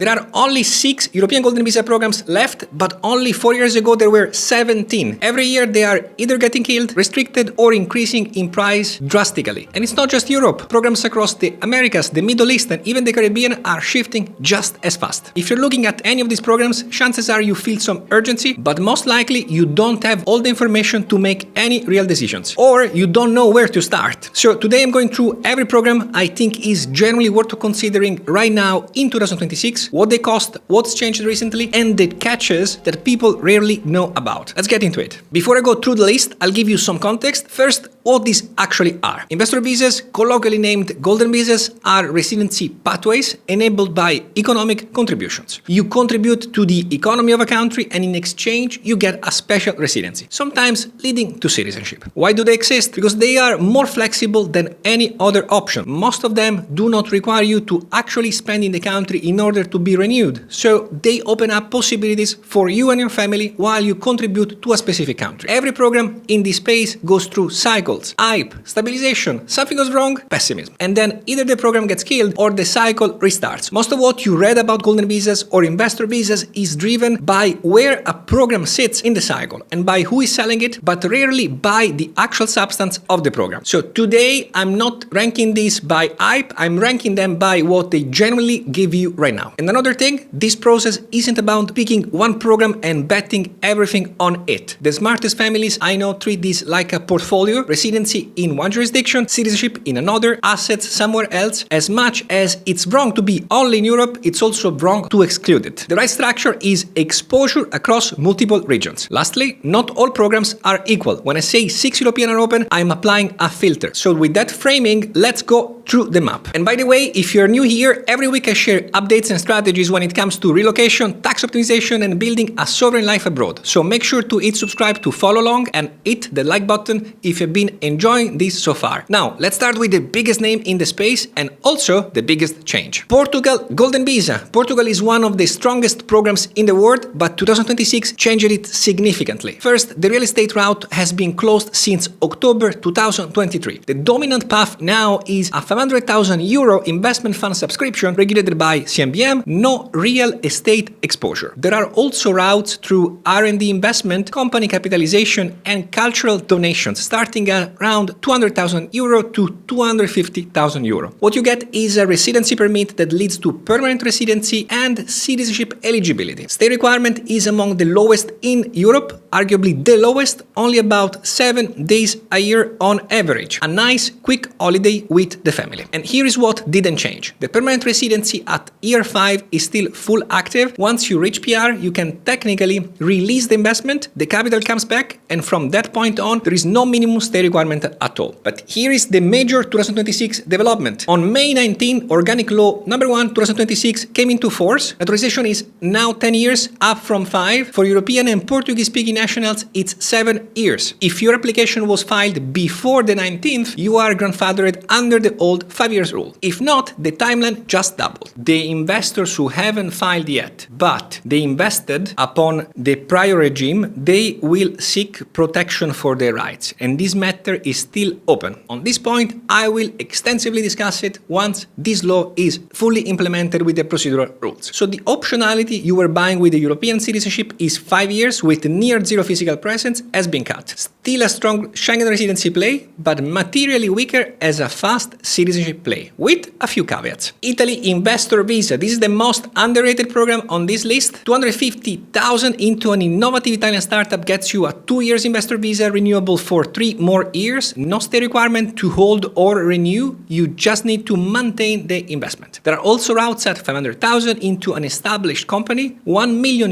There are only 6 European Golden Visa programs left, but only 4 years ago there were 17. Every year they are either getting killed, restricted, or increasing in price drastically. And it's not just Europe. Programs across the Americas, the Middle East, and even the Caribbean are shifting just as fast. If you're looking at any of these programs, chances are you feel some urgency, but most likely you don't have all the information to make any real decisions, or you don't know where to start. So today I'm going through every program I think is generally worth considering right now in 2026, what they cost, what's changed recently, and the catches that people rarely know about. Let's get into it. Before I go through the list, I'll give you some context. First, what these actually are. Investor visas, colloquially named golden visas, are residency pathways enabled by economic contributions. You contribute to the economy of a country, and in exchange you get a special residency, sometimes leading to citizenship. Why do they exist? Because they are more flexible than any other option. Most of them do not require you to actually spend in the country in order to be renewed, so they open up possibilities for you and your family while you contribute to a specific country. Every program in this space goes through cycles: hype, stabilization, something goes wrong, pessimism, and then either the program gets killed or the cycle restarts. Most of what you read about golden visas or investor visas is driven by where a program sits in the cycle and by who is selling it, but rarely by the actual substance of the program. So today I'm not ranking these by hype, I'm ranking them by what they generally give you right now. And another thing, this process isn't about picking one program and betting everything on it. The smartest families I know treat this like a portfolio: residency in one jurisdiction, citizenship in another, assets somewhere else. As much as it's wrong to be only in Europe, it's also wrong to exclude it. The right structure is exposure across multiple regions. Lastly, not all programs are equal. When I say 6 European are open, I'm applying a filter. So with that framing, let's go through the map. And by the way, if you're new here, every week I share updates and strategies when it comes to relocation, tax optimization, and building a sovereign life abroad. So make sure to hit subscribe to follow along and hit the like button if you've been enjoying this so far. Now, let's start with the biggest name in the space and also the biggest change. Portugal Golden Visa. Portugal is one of the strongest programs in the world, but 2026 changed it significantly. First, the real estate route has been closed since October 2023. The dominant path now is a €500,000 investment fund subscription regulated by CMBM, no real estate exposure. There are also routes through R&D investment, company capitalization, and cultural donations, starting at around €200,000 to €250,000. What you get is a residency permit that leads to permanent residency and citizenship eligibility. Stay requirement is among the lowest in Europe, arguably the lowest, only about 7 days a year on average. A nice, quick holiday with the family. And here is what didn't change. The permanent residency at year 5 is still full active. Once you reach PR, you can technically release the investment, the capital comes back, and from that point on, there is no minimum stay requirement at all. But here is the major 2026 development. On May 19, Organic Law number 1, 2026 came into force. Naturalization is now 10 years, up from 5. For European and Portuguese-speaking nationals, it's 7 years. If your application was filed before the 19th, you are grandfathered under the old 5 years rule. If not, the timeline just doubled. The investors who haven't filed yet, but they invested upon the prior regime, they will seek protection for their rights. And this matter is still open. On this point, I will extensively discuss it once this law is fully implemented with the procedural rules. So the optionality you were buying with the European citizenship is 5 years with near zero physical presence has been cut. Still a strong Schengen residency play, but materially weaker as a fast citizenship play, with a few caveats. Italy Investor Visa. This is the most underrated program on this list. 250,000 into an innovative Italian startup gets you a 2 years investor visa renewable for 3 more years. No stay requirement to hold or renew. You just need to maintain the investment. There are also routes at 500,000 into an established company, €1 million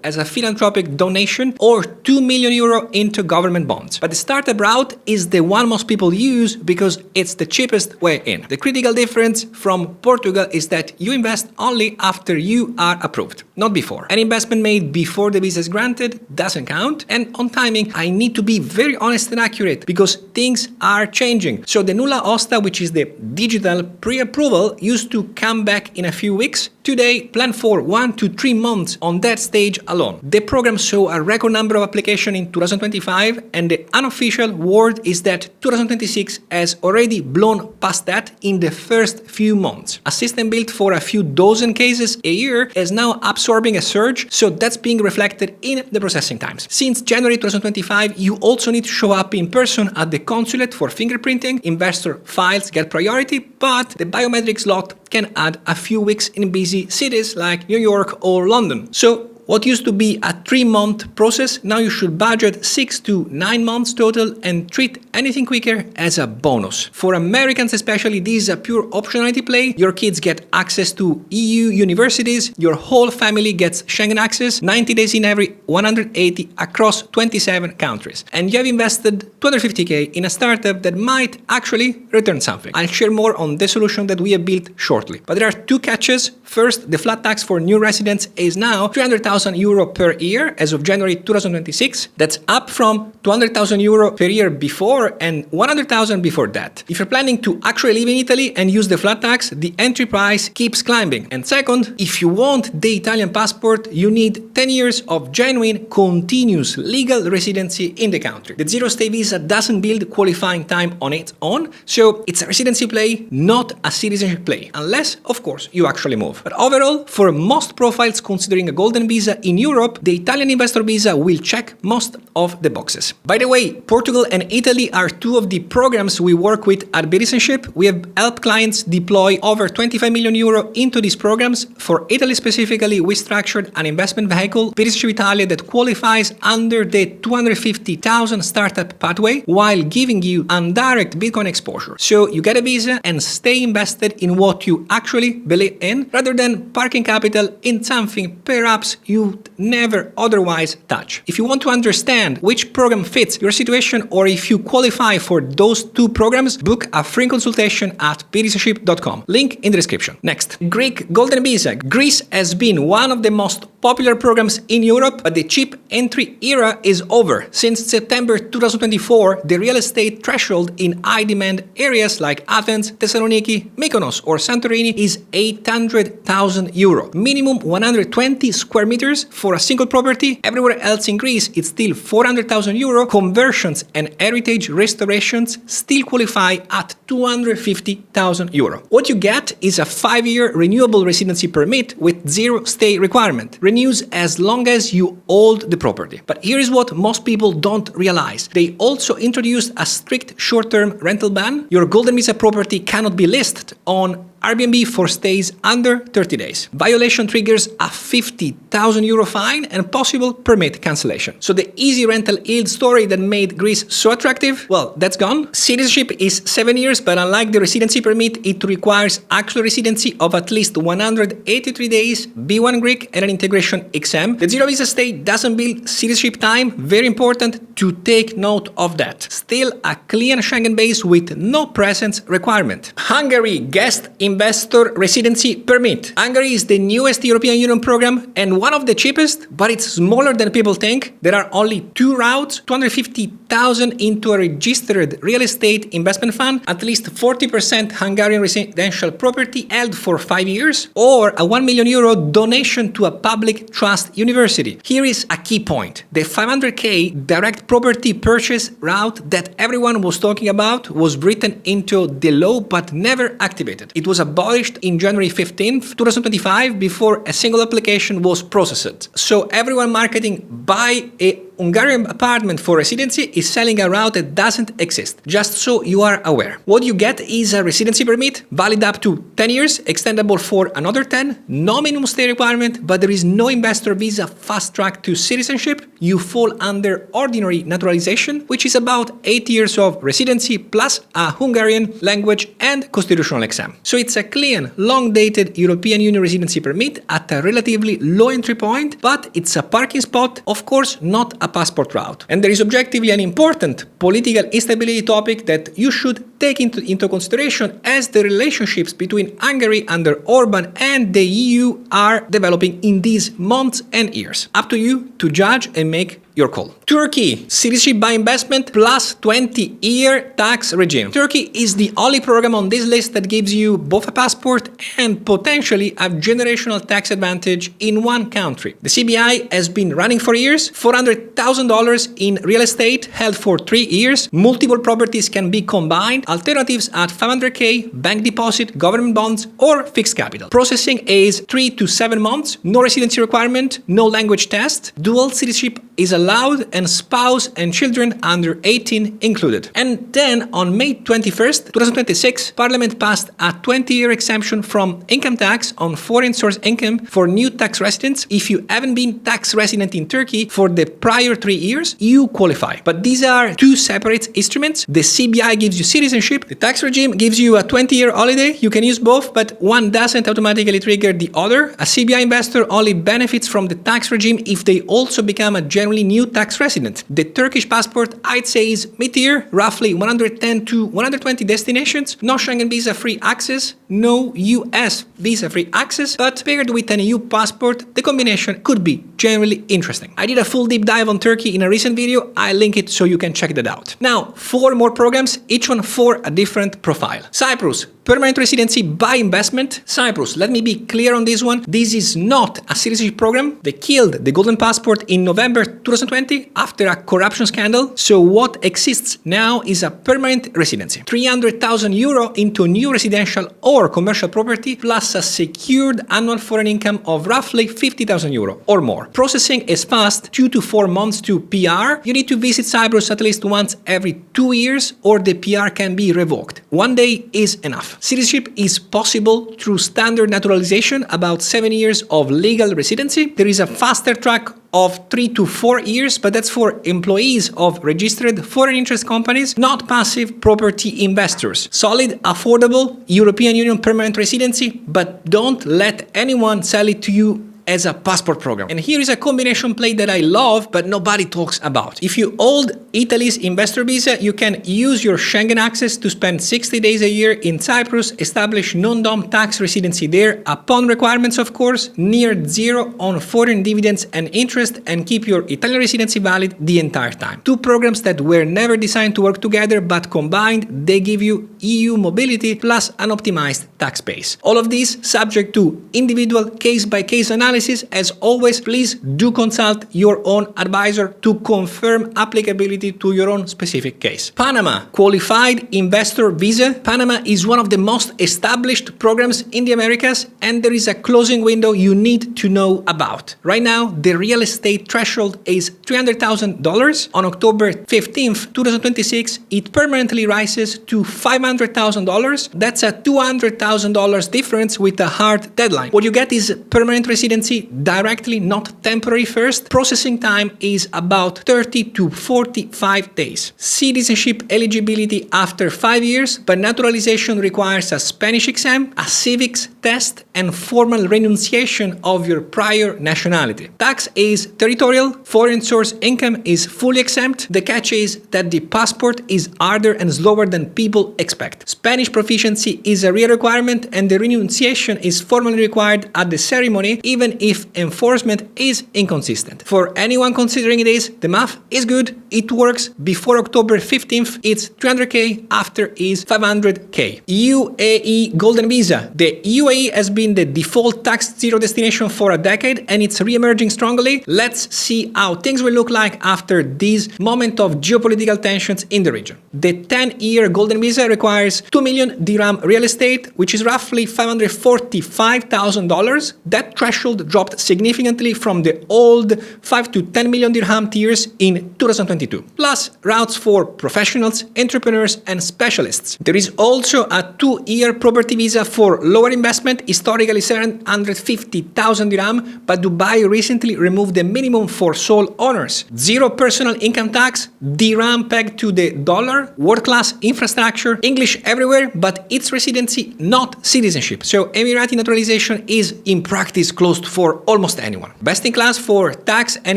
as a philanthropic donation, or €2 million into government bonds. But the startup route is the one most people use because it's the cheapest way in. The critical difference from Portugal is that you invest only after you are approved, not before. Any investment made before the visa is granted doesn't count. And on timing, I need to be very honest and accurate because things are changing. So the nulla osta, which is the digital pre-approval, used to come back in a few weeks. today, plan for 1 to 3 months on that stage alone. The program saw a record number of applications in 2025, and the unofficial word is that 2026 has already blown past that in the first few months. A system built for a few dozen cases a year is now absorbing a surge, so that's being reflected in the processing times. Since January 2025, you also need to show up in person at the consulate for fingerprinting. Investor files get priority, but the biometric slot can add a few weeks in busy cities like New York or London. So what used to be a 3-month process, now you should budget 6 to 9 months total and treat anything quicker as a bonus. For Americans especially, this is a pure optionality play. Your kids get access to EU universities, your whole family gets Schengen access, 90 days in every 180 across 27 countries. And you have invested 250k in a startup that might actually return something. I'll share more on the solution that we have built shortly. But there are 2 catches. First, the flat tax for new residents is now 300,000 euro per year as of January 2026. That's up from 200,000 euro per year before and 100,000 before that. If you're planning to actually live in Italy and use the flat tax, the entry price keeps climbing. And second, if you want the Italian passport, you need 10 years of genuine, continuous legal residency in the country. The zero-stay visa doesn't build qualifying time on its own, so it's a residency play, not a citizenship play, unless, of course, you actually move. But overall, for most profiles considering a golden visa in Europe, the Italian investor visa will check most of the boxes. By the way, Portugal and Italy are 2 of the programs we work with at Bitizenship. We have helped clients deploy over 25 million euro into these programs. For Italy specifically, we structured an investment vehicle, Citizenship Italia, that qualifies under the 250,000 startup pathway while giving you indirect Bitcoin exposure. So you get a visa and stay invested in what you actually believe in, rather than parking capital in something perhaps you'd never otherwise touch. If you want to understand which program fits your situation or if you qualify for those 2 programs, book a free consultation at bitizenship.com. Link in the description. Next, Greek Golden Visa. Greece has been one of the most popular programs in Europe, but the cheap entry era is over. Since September 2024, the real estate threshold in high-demand areas like Athens, Thessaloniki, Mykonos or Santorini is 800,000 euro. Minimum 120 square meters for a single property. Everywhere else in Greece, it's still 400,000 euro. Conversions and heritage restorations still qualify at 250,000 euro. What you get is a 5-year renewable residency permit with zero stay requirement. Renews as long as you hold the property. But here is what most people don't realize. They also introduced a strict short-term rental ban. Your golden visa property cannot be listed on Airbnb for stays under 30 days. Violation triggers a 50,000 euro fine and possible permit cancellation. So the easy rental yield story that made Greece so attractive, well, that's gone. Citizenship is 7 years, but unlike the residency permit, it requires actual residency of at least 183 days, B1 Greek, and an integration exam. The zero visa stay doesn't build citizenship time. Very important to take note of that. Still a clean Schengen base with no presence requirement. Hungary guest investor residency permit. Hungary is the newest European Union program and one of the cheapest, but it's smaller than people think. There are only 2 routes, 250,000 into a registered real estate investment fund, at least 40% Hungarian residential property held for 5 years, or a 1 million euro donation to a public trust university. Here is a key point. The 500k direct property purchase route that everyone was talking about was written into the law but never activated. It was abolished in January 15th, 2025 before a single application was processed. So everyone marketing buy a Hungarian apartment for residency is selling a route that doesn't exist, just so you are aware. What you get is a residency permit, valid up to 10 years, extendable for another 10, no minimum stay requirement, but there is no investor visa fast track to citizenship. You fall under ordinary naturalization, which is about 8 years of residency plus a Hungarian language and constitutional exam. So it's a clean, long-dated European Union residency permit at a relatively low entry point, but it's a parking spot, of course, not a passport route. And there is objectively an important political instability topic that you should take into consideration as the relationships between Hungary under Orban and the EU are developing in these months and years. Up to you to judge and make your call. Turkey, citizenship by investment plus 20-year tax regime. Turkey is the only program on this list that gives you both a passport and potentially a generational tax advantage in one country. The CBI has been running for years, $400,000 in real estate held for 3 years, multiple properties can be combined, alternatives at $500K, bank deposit, government bonds, or fixed capital. Processing is 3 to 7 months, no residency requirement, no language test, dual citizenship is allowed, and spouse and children under 18 included. And then on May 21st, 2026, Parliament passed a 20-year exemption from income tax on foreign source income for new tax residents. If you haven't been tax resident in Turkey for the prior 3 years, you qualify. But these are two separate instruments. The CBI gives you citizenship. The tax regime gives you a 20-year holiday. You can use both, but one doesn't automatically trigger the other. A CBI investor only benefits from the tax regime if they also become a generally new tax resident. The Turkish passport, I'd say, is mid-tier, roughly 110 to 120 destinations, no Schengen visa-free access, no US visa-free access, but paired with an EU passport, the combination could be generally interesting. I did a full deep dive on Turkey in a recent video. I'll link it so you can check that out. Now, 4 more programs, each one for a different profile. Cyprus, permanent residency by investment. Cyprus, let me be clear on this one. This is not a citizenship program. They killed the golden passport in November 2020 after a corruption scandal. So what exists now is a permanent residency. 300,000 euro into new residential or commercial property plus a secured annual foreign income of roughly 50,000 euro or more. Processing is fast, 2 to 4 months to PR. You need to visit Cyprus at least once every 2 years or the PR can be revoked. 1 day is enough. Citizenship is possible through standard naturalization, about 7 years of legal residency. There is a faster track of 3 to 4 years, but that's for employees of registered foreign interest companies, not passive property investors. Solid, affordable European Union permanent residency, but don't let anyone sell it to you as a passport program. And here is a combination play that I love, but nobody talks about. If you hold Italy's investor visa, you can use your Schengen access to spend 60 days a year in Cyprus, establish non-dom tax residency there, upon requirements of course, near zero on foreign dividends and interest, and keep your Italian residency valid the entire time. 2 programs that were never designed to work together, but combined, they give you EU mobility plus an optimized tax base. All of these subject to individual case-by-case analysis. As always, please do consult your own advisor to confirm applicability to your own specific case. Panama, qualified investor visa. Panama is one of the most established programs in the Americas, and there is a closing window you need to know about. Right now, the real estate threshold is $300,000. On October 15th, 2026, it permanently rises to $500,000. That's a $200,000 difference with a hard deadline. What you get is permanent residency directly, not temporary first. Processing time is about 30 to 45 days. Citizenship eligibility after 5 years, but naturalization requires a Spanish exam, a civics test, and formal renunciation of your prior nationality. Tax is territorial, foreign source income is fully exempt. The catch is that the passport is harder and slower than people expect. Spanish proficiency is a real requirement, and the renunciation is formally required at the ceremony, even if enforcement is inconsistent. For anyone considering this, the math is good, it works. Before October 15th, it's 300k, after is 500k. UAE Golden Visa. The UAE has been the default tax zero destination for a decade, and it's re-emerging strongly. Let's see how things will look like after this moment of geopolitical tensions in the region. The 10-year Golden Visa requires 2 million dirham real estate, which is roughly $545,000. That threshold dropped significantly from the old 5 to 10 million dirham tiers in 2022. Plus routes for professionals, entrepreneurs, and specialists. There is also a 2-year property visa for lower investment, historically 750,000 dirham, but Dubai recently removed the minimum for sole owners. Zero personal income tax, dirham pegged to the dollar, world-class infrastructure, English everywhere, but it's residency, not citizenship. So Emirati naturalization is in practice closed for almost anyone. Best in class for tax and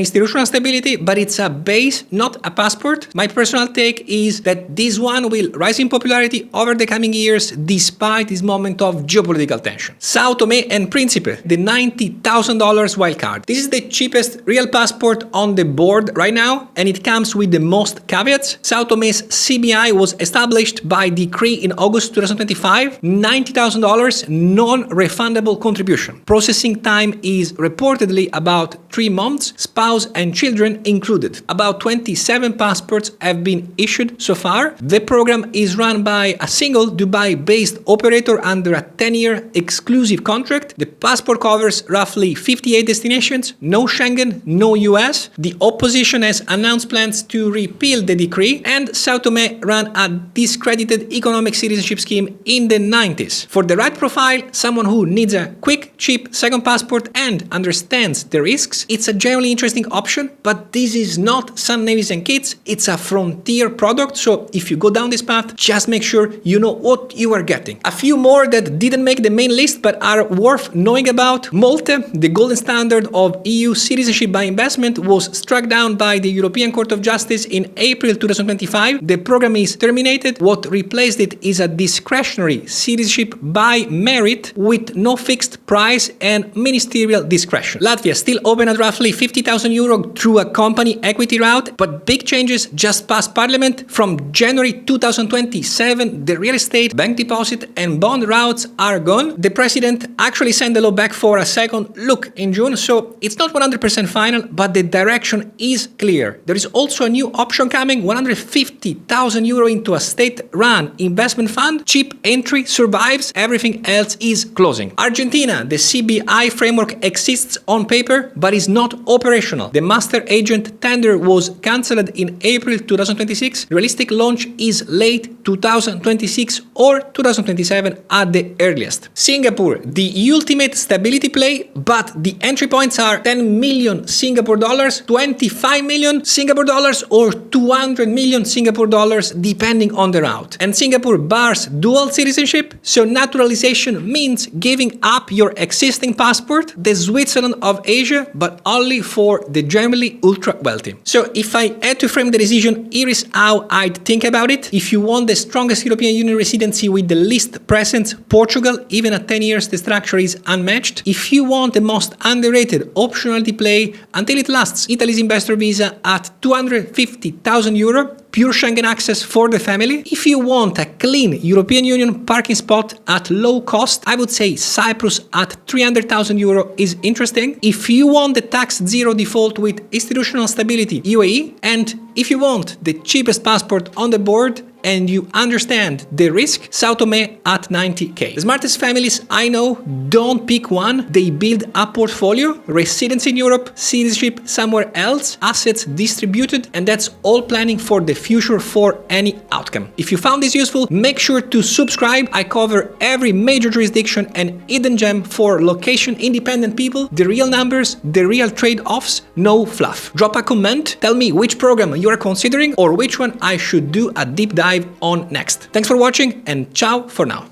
institutional stability, but it's a base, not a passport. My personal take is that this one will rise in popularity over the coming years despite this moment of geopolitical tension. Sao Tomé and Príncipe, the $90,000 wildcard. This is the cheapest real passport on the board right now, and it comes with the most caveats. Sao Tomé's CBI was established by decree in August 2025, $90,000 non-refundable contribution. Processing time is reportedly about 3 months, spouse and children included. About 27 passports have been issued so far. The program is run by a single Dubai-based operator under a 10-year exclusive contract. The passport covers roughly 58 destinations, no Schengen, no US. The opposition has announced plans to repeal the decree, and Sao Tomé ran a discredited economic citizenship scheme in the 90s. For the right profile, someone who needs a quick, cheap second passport and understands the risks, it's a generally interesting option, but this is not Sun Navies and Kids, it's a frontier product, so if you go down this path, just make sure you know what you are getting. A few more that didn't make the main list but are worth knowing about. Malta, the golden standard of EU citizenship by investment, was struck down by the European Court of Justice in April 2025. The program is terminated. What replaced it is a discretionary citizenship by merit with no fixed price and ministerial discretion. Latvia still open at roughly €50,000 through a company equity route, but big changes just passed parliament. From January 2027, the real estate, bank deposit and bond routes are gone. The president actually sent the law back for a second look in June, so it's not 100% final, but the direction is clear. There is also a new option coming, €150,000 into a state-run investment fund. Cheap entry survives, everything else is closing. Argentina, the CBI framework exists on paper, but is not operational. The master agent tender was cancelled in April 2026. Realistic launch is late 2026 or 2027 at the earliest. Singapore, the ultimate stability play, but the entry points are 10 million Singapore dollars, 25 million Singapore dollars, or 200 million Singapore dollars, depending on the route. And Singapore bars dual citizenship, so naturalization means giving up your existing passport, the Switzerland of Asia, but only for the generally ultra wealthy. So if I had to frame the decision, here is how I'd think about it. If you want the strongest European Union residency with the least presence, Portugal, even at 10 years the structure is unmatched. If you want the most underrated optionality play until it lasts, Italy's investor visa at €250,000, pure Schengen access for the family. If you want a clean European Union parking spot at low cost, I would say Cyprus at €300,000 is interesting. If you want the tax zero default with institutional stability, UAE. And if you want the cheapest passport on the board and you understand the risk, Sao Tomé at 90K. The smartest families I know don't pick one, they build a portfolio, residency in Europe, citizenship somewhere else, assets distributed, and that's all planning for the future for any outcome. If you found this useful, make sure to subscribe. I cover every major jurisdiction and hidden gem for location-independent people, the real numbers, the real trade-offs, no fluff. Drop a comment, tell me which program you are considering or which one I should do a deep dive on next. Thanks for watching and ciao for now.